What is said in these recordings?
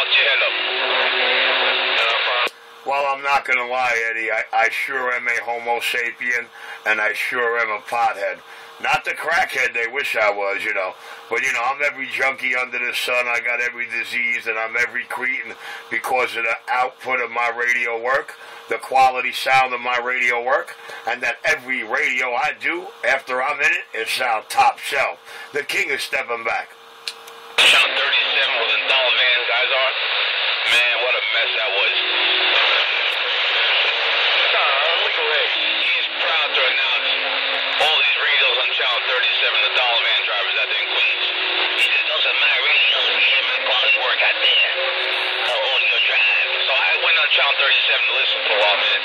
fucked your head up. Well, I'm not going to lie, Eddie. I sure am a homo sapien, and I sure am a pothead. Not the crackhead they wish I was, you know. But, you know, I'm every junkie under the sun. I got every disease, and I'm every cretin because of the output of my radio work, the quality sound of my radio work, and that every radio I do after I'm in it is sound top shelf. The king is stepping back. Sound 37 with the dollar van guys on. Man, what a mess that was. He's proud to announce all these radios on Channel 37, the dollar van drivers out there in Queens. He says, those are my radios here, my quality work out there. Audio drive. So I went on Channel 37 to listen for a while, man.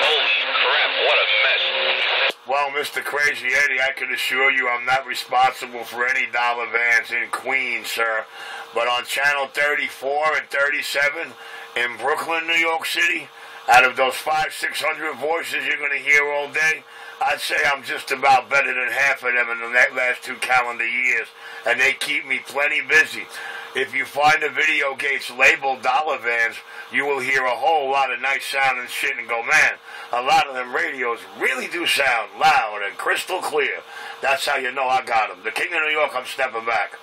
Holy crap, what a mess. Well, Mr. Crazy Eddie, I can assure you I'm not responsible for any dollar vans in Queens, sir. But on Channel 34 and 37 in Brooklyn, New York City, out of those 500-600 voices you're going to hear all day, I'd say I'm just about better than half of them in the last 2 calendar years, and they keep me plenty busy. If you find the video gates labeled dollar vans, you will hear a whole lot of nice sounding shit and go, man, a lot of them radios really do sound loud and crystal clear. That's how you know I got them. The king of New York, I'm stepping back.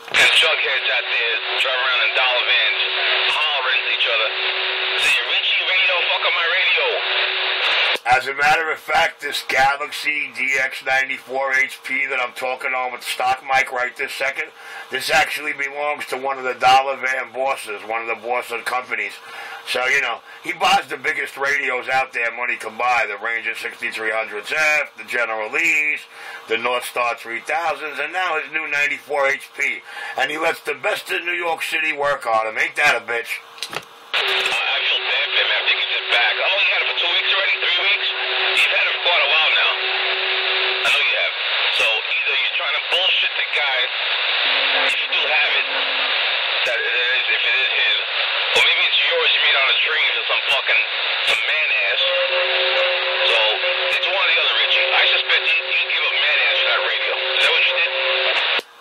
And jugheads out there driving around in dollar vans, hollering at each other, saying, Richie radio, fuck up my radio. As a matter of fact, this Galaxy DX94 HP that I'm talking on with the stock mic right this second, this actually belongs to one of the dollar van bosses, one of the bosses companies. So, you know, he buys the biggest radios out there money can buy, the Ranger 6300F, the General Lees, the North Star 3000s, and now his new 94 HP. And he lets the best in New York City work on him. Ain't that a bitch? I feel bad for him after he gets it back. Oh, you had it for 2 weeks already? 3 weeks? You've had it for quite a while now. I know you have. So either you're trying to bullshit the guy, if you do have it, that it is, if it is his, or maybe it's yours you made on a dream or some man-ass. So it's one or the other, Richie. I suspect you give a man-ass for that radio. Is that what you did?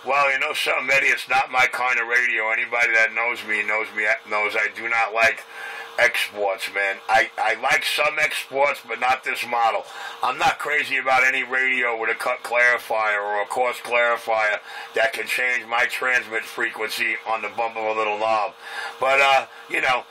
Well, you know something, Eddie, it's not my kind of radio. Anybody that knows I do not like exports, man. I like some exports, but not this model. I'm not crazy about any radio with a cut clarifier or a coarse clarifier that can change my transmit frequency on the bump of a little knob. But, you know,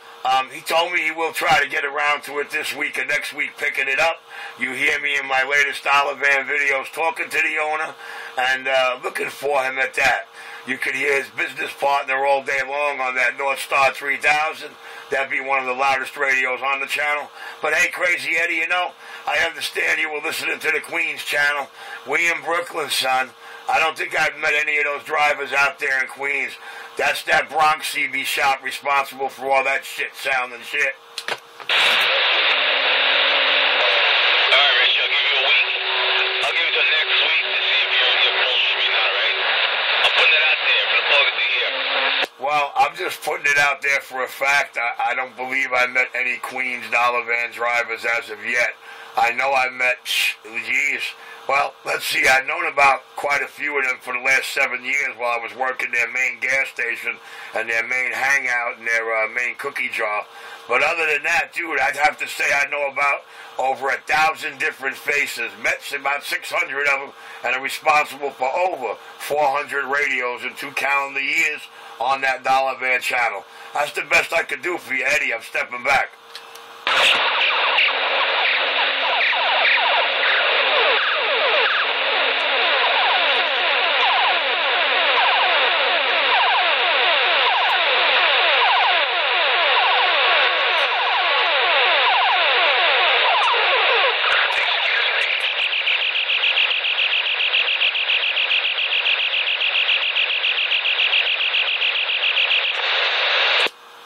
he told me he will try to get around to it this week and next week picking it up. You hear me in my latest dollar van videos talking to the owner and looking for him at that. You could hear his business partner all day long on that North Star 3000. That'd be one of the loudest radios on the channel. But hey, Crazy Eddie, you know, I understand you were listening to the Queens channel. We in Brooklyn, son. I don't think I've met any of those drivers out there in Queens. That's that Bronx CB shop responsible for all that shit sound and shit. Well, I'm just putting it out there for a fact. I don't believe I met any Queens dollar van drivers as of yet. I know I met, well, let's see, I've known about quite a few of them for the last 7 years while I was working their main gas station and their main hangout and their main cookie jar. But other than that, dude, I'd have to say I know about over 1,000 different faces. Met about 600 of them and are responsible for over 400 radios in 2 calendar years on that dollar van channel. That's the best I could do for you, Eddie. I'm stepping back.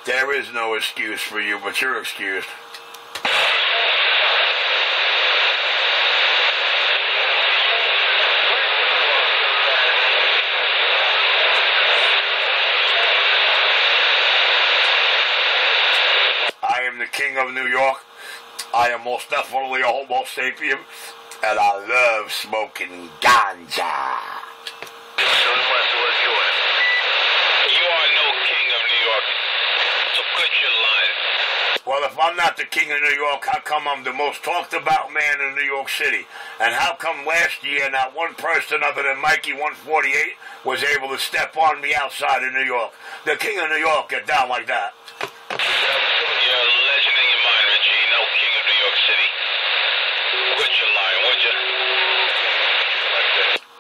There is no excuse for you, but you're excused. I am the king of New York. I am most definitely a homo sapien, and I love smoking ganja. You are no king of New York. Quit your lying. Well, if I'm not the king of New York, how come I'm the most talked about man in New York City? And how come last year not one person other than Mikey 148 was able to step on me outside of New York? The king of New York, get down like that. You're a legend in your mind, Richie. No king of New York City. Quit your lying, would you?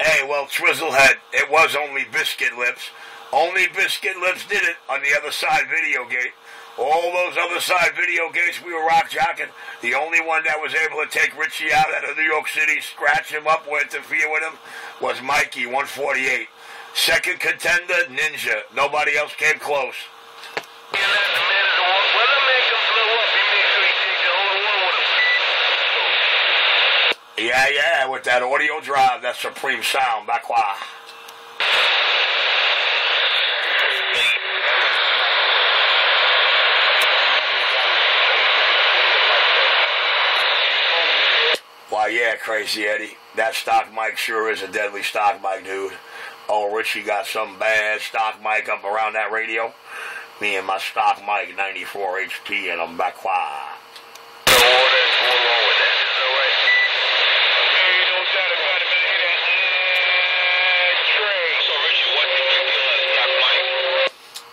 Hey, well, Trizzlehead, it was only Biscuit Lips. Only Biscuit Lips did it on the other side video gate. All those other side video gates we were rock jocking. The only one that was able to take Richie out of New York City, scratch him up, or interfere with him, was Mikey 148. Second contender, Ninja. Nobody else came close. Yeah, with that audio drive, that supreme sound, back why. Why, yeah, Crazy Eddie. That stock mic sure is a deadly stock mic, dude. Oh, Richie got some bad stock mic up around that radio. Me and my stock mic, 94 HP, and I'm back why.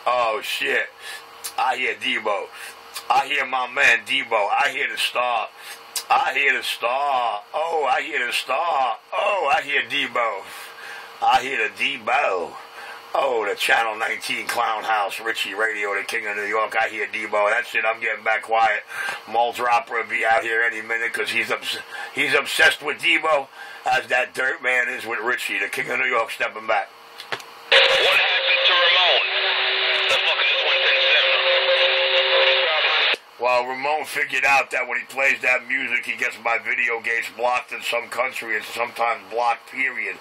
Oh, shit. I hear Debo. I hear my man Debo. I hear the star. I hear the star. Oh, I hear the star. Oh, I hear Debo. I hear the Debo. Oh, the Channel 19 Clown House, Richie Radio, the king of New York. I hear Debo. That's it. I'm getting back quiet. Muldropper will be out here any minute because he's obsessed with Debo as that dirt man is with Richie, the king of New York, stepping back. What happened to Ramon? The fucking just went 10-7. Well, Ramon figured out that when he plays that music, he gets my video gates blocked in some country and sometimes blocked, period.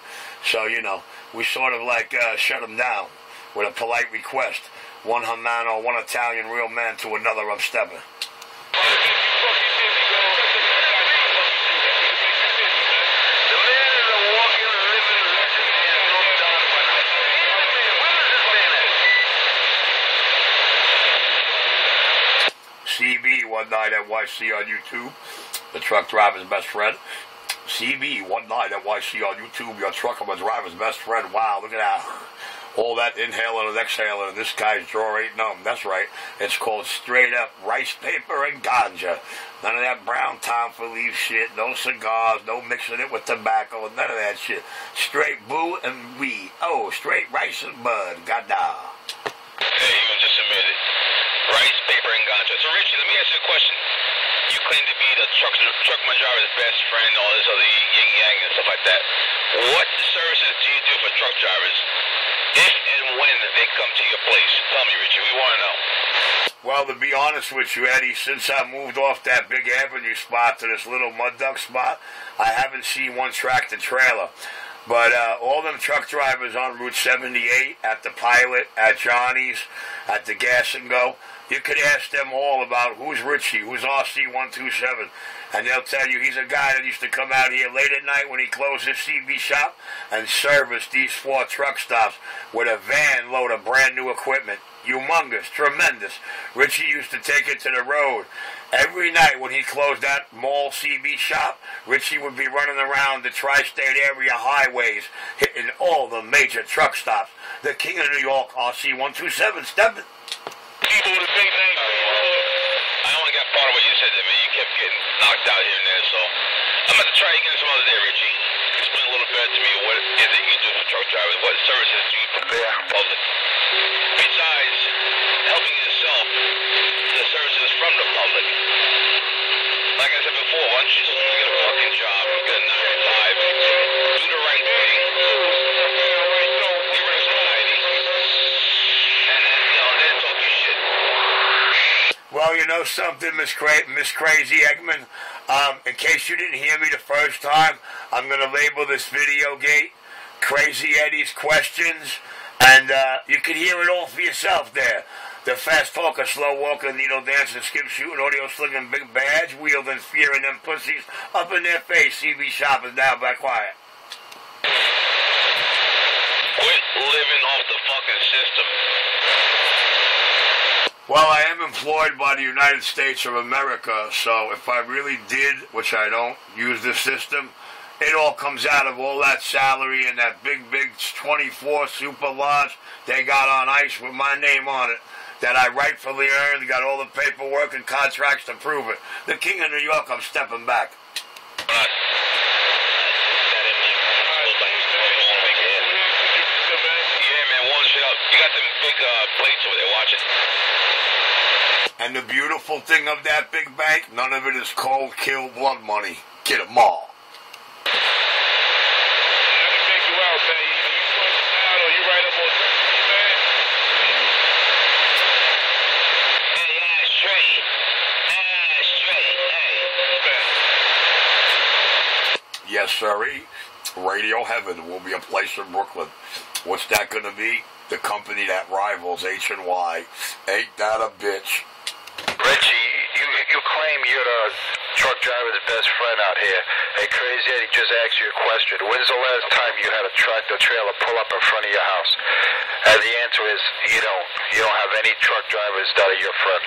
So, you know, we sort of like shut him down with a polite request. One Hamano, one Italian real man to another, I'm stepping. CB19nyc on YouTube, the truck driver's best friend. CB19nyc on YouTube, your trucker driver's best friend. Wow, look at that. All that inhaling and exhaling, and this guy's drawer ain't numb. That's right. It's called straight up rice paper and ganja. None of that brown time for leaf shit. No cigars. No mixing it with tobacco. None of that shit. Straight boo and weed. Oh, straight rice and bud. Gada. Hey, you just admitted. Rice, paper, and ganja. So, Richie, let me ask you a question. You claim to be the truck driver's best friend, all this other yin-yang and stuff like that. What services do you do for truck drivers if and when they come to your place? Tell me, Richie. We want to know. Well, to be honest with you, Eddie, since I moved off that big avenue spot to this little mud duck spot, I haven't seen one tractor trailer. But all them truck drivers on Route 78, at the Pilot, at Johnny's, at the Gas and Go, you could ask them all about who's Richie, who's RC127, and they'll tell you he's a guy that used to come out here late at night when he closed his CB shop and service these 4 truck stops with a van load of brand new equipment. Humongous, tremendous. Richie used to take it to the road. Every night when he closed that mall CB shop, Richie would be running around the tri-state area highways, hitting all the major truck stops. The king of New York, RC127, stepping. People with a big name. I only got part of what you said to me. You kept getting knocked out here and there, so I'm going to try again some other day, Richie. Explain a little bit to me what is it you do for truck drivers? What services do you prepare for public? Besides helping yourself, the services from the public. Like I said before, why don't you just get a fucking job, get a 9 to 5, do the right thing, get rid of society, and then talk your shit. Well, you know something, Miss Crazy Eggman? In case you didn't hear me the first time, I'm going to label this video gate Crazy Eddie's Questions, and you can hear it all for yourself there. The fast talker, slow walker, needle dancer, skip shooting, audio slinging, big badge, wielding, fearing them pussies up in their face. CB shoppers now, back quiet. Quit living off the fucking system. Well, I am employed by the United States of America, so if I really did, which I don't, use this system, it all comes out of all that salary and that big 24 super large they got on ice with my name on it that I rightfully earned, got all the paperwork and contracts to prove it. The King of New York, I'm stepping back. You got them big plates over there watching. And the beautiful thing of that big bank, none of it is cold, kill, blood money. Get them all. Yes, sirree. Radio Heaven will be a place in Brooklyn. What's that going to be? The company that rivals H&Y. Ain't that a bitch? Richie, you claim you're the truck driver's best friend out here. Hey, Crazy Eddie just asked you a question. When's the last time you had a tractor trailer pull up in front of your house? And the answer is you don't. You don't have any truck drivers that are your friend.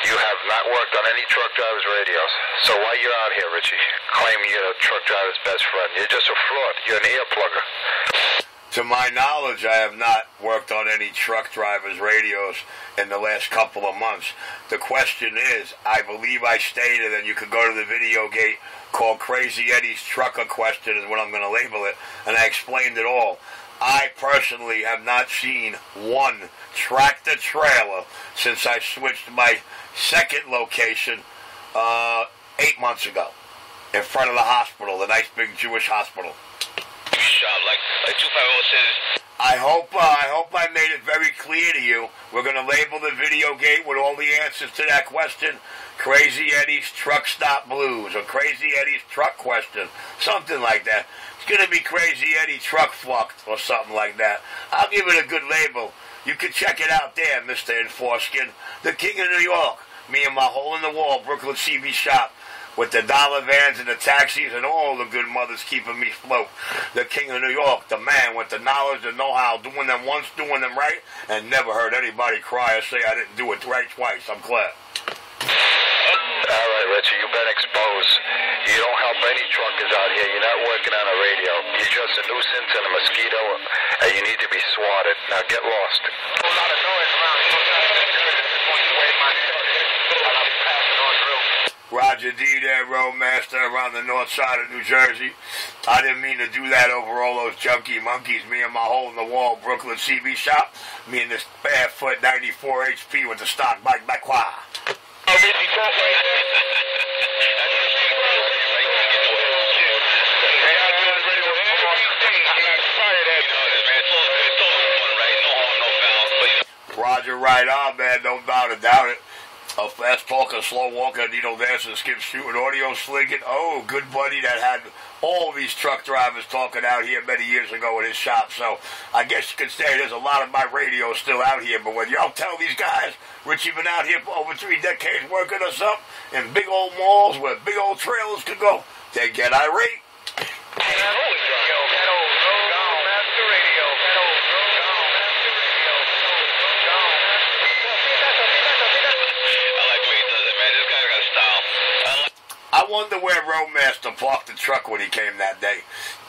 You have not worked on any truck drivers' radios. So why you're out here, Richie, claiming you're the truck driver's best friend? You're just a fraud. You're an ear plugger. To my knowledge, I have not worked on any truck drivers' radios in the last couple of months. The question is, I believe I stated, and you could go to the video gate called Crazy Eddie's Trucker Question is what I'm going to label it, and I explained it all. I personally have not seen one tractor trailer since I switched my second location 8 months ago in front of the hospital, the nice big Jewish hospital. Shop like 250 says. I hope I made it very clear to you. We're going to label the video gate with all the answers to that question. Crazy Eddie's Truck Stop Blues or Crazy Eddie's Truck Question. Something like that. It's going to be Crazy Eddie Truck Fucked or something like that. I'll give it a good label. You can check it out there, Mr. Enforeskin. The King of New York. Me and my hole-in-the-wall Brooklyn CB shop with the dollar vans and the taxis and all the good mothers keeping me afloat. The King of New York, the man with the knowledge and know-how, doing them once, doing them right, and never heard anybody cry or say I didn't do it right twice. I'm glad. All right, Richie, you've been exposed. You don't help any truckers out here. You're not working on a radio. You're just a nuisance and a mosquito, and you need to be swatted. Now get lost. A lot of noise around here. Roger D there, Roadmaster, around the north side of New Jersey. I didn't mean to do that over all those junkie monkeys. Me and my hole-in-the-wall Brooklyn CB shop. Me and this barefoot 94 HP with the stock bike back. Roger, right on, man. No doubt about it. A fast talker, slow walker, needle dancer, skip shooting, audio slinging. Oh, good buddy that had all these truck drivers talking out here many years ago in his shop. So I guess you could say there's a lot of my radios still out here. But when y'all tell these guys, Richie been out here for over 3 decades working us up in big old malls where big old trailers could go, they get irate. I wonder where Roadmaster parked the truck when he came that day.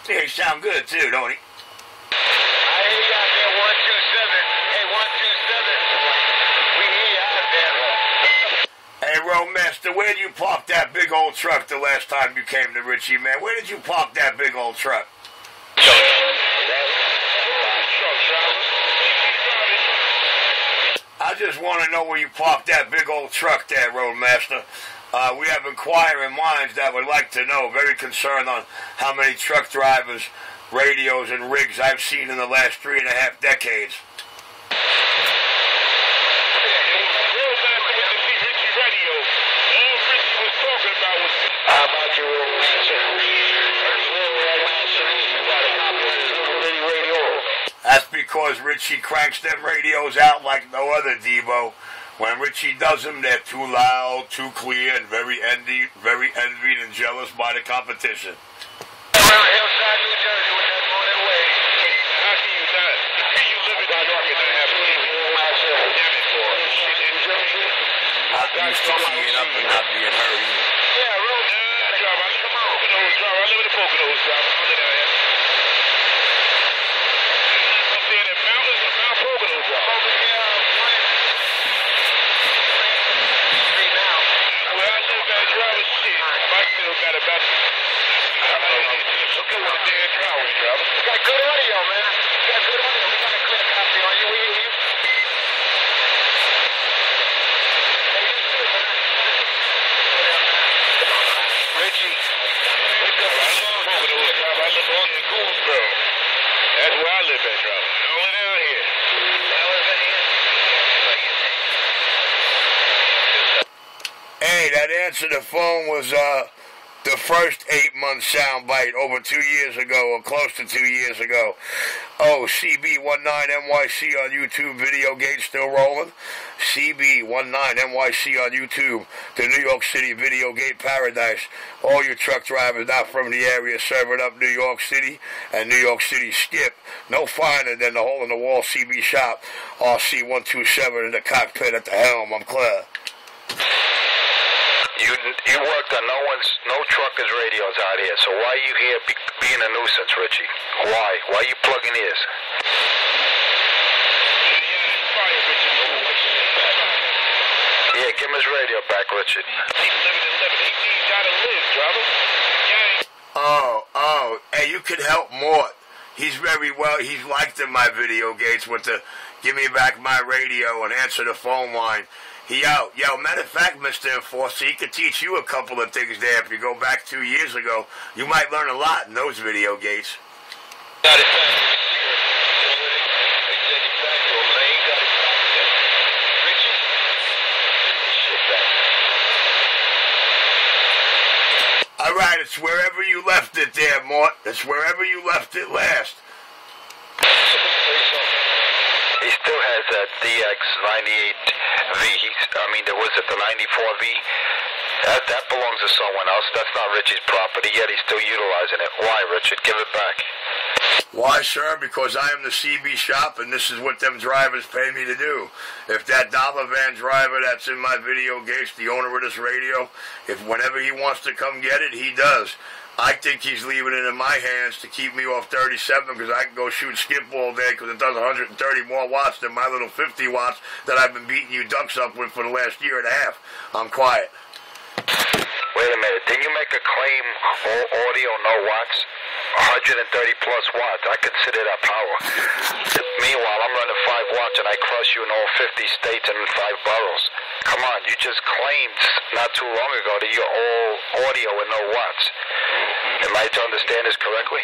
Yeah, he sound good too, don't he? I hear you out there, 127. Hey, 127. We hear you out there. Hey, Roadmaster, where did you park that big old truck the last time you came to Richie, man? Where did you park that big old truck? I just want to know where you parked that big old truck there, Roadmaster. We have inquiring minds that would like to know, very concerned on how many truck drivers, radios, and rigs I've seen in the last 3.5 decades. That's because Richie cranks them radios out like no other, Debo. When Richie does them, they're too loud, too clear, and very envied and jealous by the competition. Around Hillside, New Jersey, with that morning wave. How can you not? You live in New York and not have people. not used to keying up and not being hurt either. Yeah, road driver. I live in the Poconos, driver. I live there. I'm saying that Mount Poconos, driver. Where I live at, driver, shit. I still got about... Okay, with the damn drivers, driver. You got good audio, man. You got good audio. We got a clear copy on you. Richie, I live in Gouldsboro. That's where I live at, driver. Only down here. Hey, that answer the phone was the first 8-month soundbite over 2 years ago, or close to 2 years ago. Oh, CB19NYC on YouTube, Video Gate still rolling. CB19NYC on YouTube, the New York City Video Gate Paradise. All your truck drivers not from the area serving up New York City and New York City Skip. No finer than the hole-in-the-wall CB shop, RC127 in the cockpit at the helm. I'm clear. You worked on no truckers' radios out here, so why are you here being a nuisance, Richie? Why? Why are you plugging ears? Yeah, give him his radio back, Richard. He gotta live, driver. Oh, hey, you could help Mort. He's very well, he's liked in my Video Gates with the give me back my radio and answer the phone line. Yo, matter of fact, Mr. Enforcer, he could teach you a couple of things there. If you go back 2 years ago, you might learn a lot in those Video Gates. Got it. All right, it's wherever you left it there, Mort. It's wherever you left it last. He still has that DX98V. Was it the 94V? That belongs to someone else. That's not Richie's property, yet he's still utilizing it. Why, Richard? Give it back. Why, sir? Because I am the CB shop, and this is what them drivers pay me to do. If that dollar van driver that's in my Video Gates, the owner of this radio, if whenever he wants to come get it, he does. I think he's leaving it in my hands to keep me off 37 because I can go shoot skip all day because it does 130 more watts than my little 50 watts that I've been beating you ducks up with for the last year and a half. I'm quiet. Wait a minute. Didn't you make a claim audio no watts? 130 plus watts. I consider that power. Meanwhile, I'm running 5 watts and I crush you in all 50 states and 5 boroughs. Come on, you just claimed not too long ago that you're all audio and no watts. Am I to understand this correctly?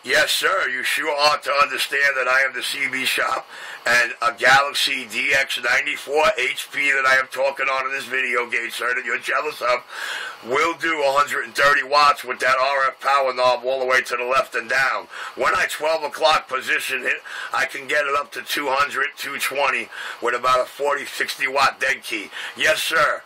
Yes, sir. You sure ought to understand that I am the CB shop and a Galaxy DX94 HP that I am talking on in this Video Gate, sir, that you're jealous of, will do 130 watts with that RF power knob all the way to the left and down. When I 12 o'clock position it, I can get it up to 200, 220 with about a 40, 60 watt dead key. Yes, sir.